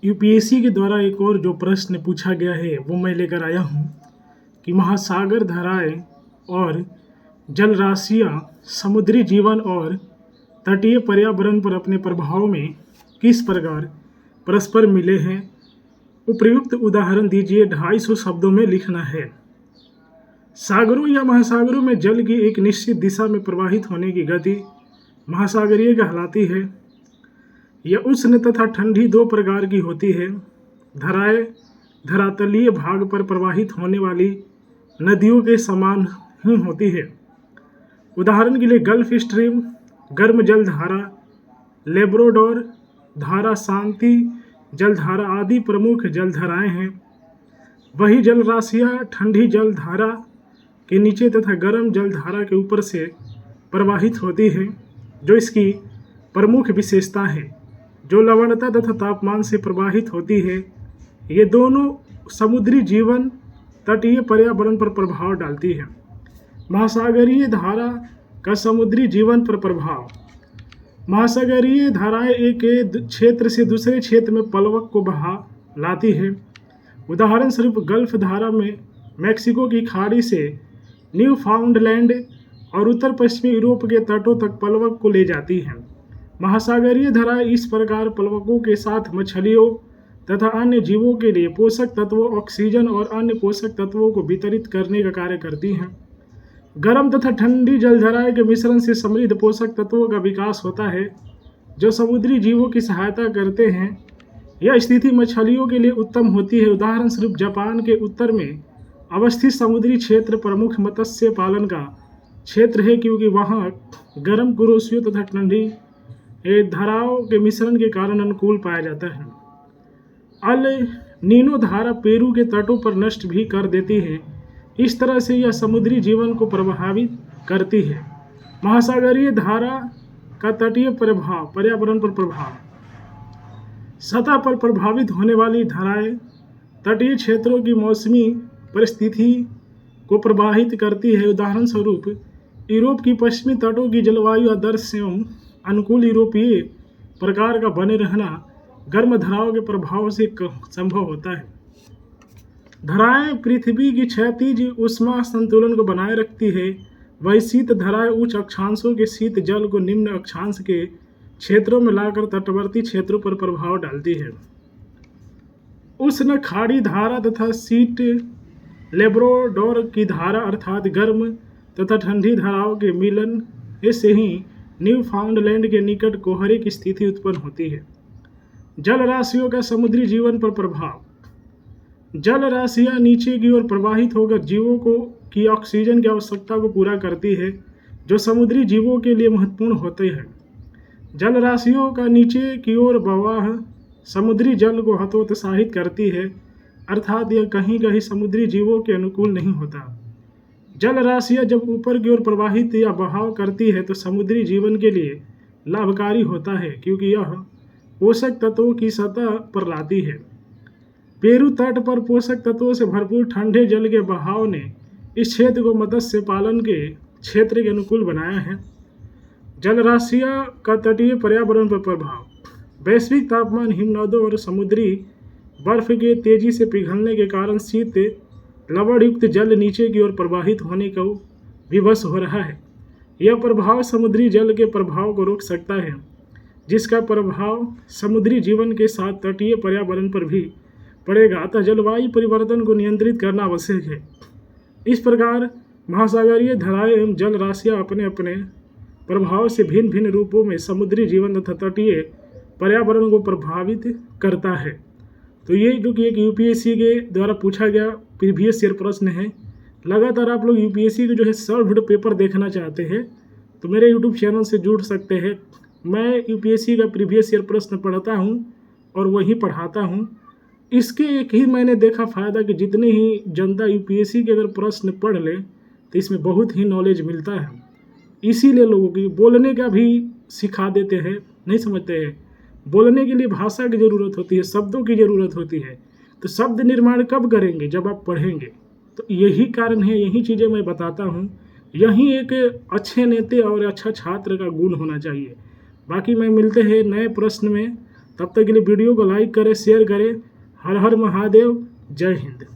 UPSC के द्वारा एक और जो प्रश्न पूछा गया है वो मैं लेकर आया हूँ कि महासागर धाराएं और जलराशियाँ समुद्री जीवन और तटीय पर्यावरण पर अपने प्रभाव में किस प्रकार परस्पर मिले हैं। उपयुक्त उदाहरण दीजिए। 250 शब्दों में लिखना है। सागरों या महासागरों में जल की एक निश्चित दिशा में प्रवाहित होने की गति महासागरीय कहलाती है। यह उष्ण तथा ठंडी दो प्रकार की होती है। धाराएं धरातलीय भाग पर प्रवाहित होने वाली नदियों के समान ही होती है। उदाहरण के लिए गल्फ स्ट्रीम, गर्म जलधारा, लेब्राडोर धारा, शांति जलधारा आदि प्रमुख जलधाराएं हैं। वही जलराशियां ठंडी जलधारा के नीचे तथा गर्म जलधारा के ऊपर से प्रवाहित होती है, जो इसकी प्रमुख विशेषता है। जो लवणता तथा तापमान से प्रवाहित होती है। ये दोनों समुद्री जीवन तटीय पर्यावरण पर प्रभाव डालती है। महासागरीय धारा का समुद्री जीवन पर प्रभाव। महासागरीय धाराएं एक क्षेत्र से दूसरे क्षेत्र में प्लवक को बहा लाती है। उदाहरण स्वरूप गल्फ धारा में मैक्सिको की खाड़ी से न्यू फाउंडलैंड और उत्तर पश्चिमी यूरोप के तटों तक प्लवक को ले जाती है। महासागरीय धाराएं इस प्रकार प्लवकों के साथ मछलियों तथा अन्य जीवों के लिए पोषक तत्वों, ऑक्सीजन और अन्य पोषक तत्वों को वितरित करने का कार्य करती हैं। गर्म तथा ठंडी जलधाराएं के मिश्रण से समृद्ध पोषक तत्वों का विकास होता है, जो समुद्री जीवों की सहायता करते हैं। यह स्थिति मछलियों के लिए उत्तम होती है। उदाहरण स्वरूप जापान के उत्तर में अवस्थित समुद्री क्षेत्र प्रमुख मत्स्य पालन का क्षेत्र है, क्योंकि वहाँ गर्म कुरोशियों तथा ठंडी धाराओं के मिश्रण के कारण अनुकूल पाया जाता है। अल नीनो धारा पेरू के तटों पर नष्ट भी कर देती है। इस तरह से यह समुद्री जीवन को प्रभावित करती है। महासागरीय धारा का तटीय प्रभाव, पर्यावरण पर प्रभाव। सतह पर प्रभावित होने वाली धाराएं तटीय क्षेत्रों की मौसमी परिस्थिति को प्रभावित करती है। उदाहरण स्वरूप यूरोप की पश्चिमी तटों की जलवायु आदर्श एवं अनुकूल यूरोपीय प्रकार का बने रहना गर्म धाराओं के प्रभाव से संभव होता है। धाराएं पृथ्वी की क्षैतिज ऊष्मा संतुलन को बनाए रखती है। वही शीत धाराएं उच्च अक्षांशों के शीत जल को निम्न अक्षांश के क्षेत्रों में लाकर तटवर्ती क्षेत्रों पर प्रभाव डालती है। उष्ण खाड़ी धारा तथा शीत लेब्राडोर की धारा अर्थात गर्म तथा ठंडी धाराओं के मिलन से ही न्यू फाउंडलैंड के निकट कोहरे की स्थिति उत्पन्न होती है। जलराशियों का समुद्री जीवन पर प्रभाव। जलराशियां नीचे की ओर प्रवाहित होकर जीवों की ऑक्सीजन की आवश्यकता को पूरा करती है, जो समुद्री जीवों के लिए महत्वपूर्ण होते हैं। जलराशियों का नीचे की ओर बहाव समुद्री जल को हतोत्साहित करती है, अर्थात यह कहीं कहीं समुद्री जीवों के अनुकूल नहीं होता। जलराशियां जब ऊपर की ओर प्रवाहित या बहाव करती है तो समुद्री जीवन के लिए लाभकारी होता है, क्योंकि यह पोषक तत्वों की सतह पर लाती है। पेरू तट पर पोषक तत्वों से भरपूर ठंडे जल के बहाव ने इस क्षेत्र को मत्स्य पालन के क्षेत्र के अनुकूल बनाया है। जलराशियां का तटीय पर्यावरण पर प्रभाव। वैश्विक तापमान, हिमनदों और समुद्री बर्फ के तेजी से पिघलने के कारण शीत लवण युक्त जल नीचे की ओर प्रवाहित होने को विवश हो रहा है। यह प्रभाव समुद्री जल के प्रभाव को रोक सकता है, जिसका प्रभाव समुद्री जीवन के साथ तटीय पर्यावरण पर भी पड़ेगा। अतः जलवायु परिवर्तन को नियंत्रित करना आवश्यक है। इस प्रकार महासागरीय धाराएं एवं जल राशियां अपने अपने प्रभाव से भिन्न भिन्न रूपों में समुद्री जीवन तथा तटीय पर्यावरण को प्रभावित करता है। तो ये जो कि एक यूपीएससी के द्वारा पूछा गया प्रीवियस ईयर प्रश्न है। लगातार आप लोग यूपीएससी के जो है सॉल्व्ड पेपर देखना चाहते हैं तो मेरे यूट्यूब चैनल से जुड़ सकते हैं। मैं यूपीएससी का प्रीवियस ईयर प्रश्न पढ़ता हूँ और वही पढ़ाता हूँ। इसके एक ही मैंने देखा फ़ायदा कि जितने ही जनता यूपीएससी के अगर प्रश्न पढ़ ले तो इसमें बहुत ही नॉलेज मिलता है। इसीलिए लोगों की बोलने का भी सिखा देते हैं, नहीं समझते हैं। बोलने के लिए भाषा की ज़रूरत होती है, शब्दों की ज़रूरत होती है। तो शब्द निर्माण कब करेंगे? जब आप पढ़ेंगे। तो यही कारण है, यही चीज़ें मैं बताता हूँ। यही एक अच्छे नेता और अच्छा छात्र का गुण होना चाहिए। बाकी मैं मिलते हैं नए प्रश्न में। तब तक के लिए वीडियो को लाइक करें, शेयर करें। हर हर महादेव, जय हिंद।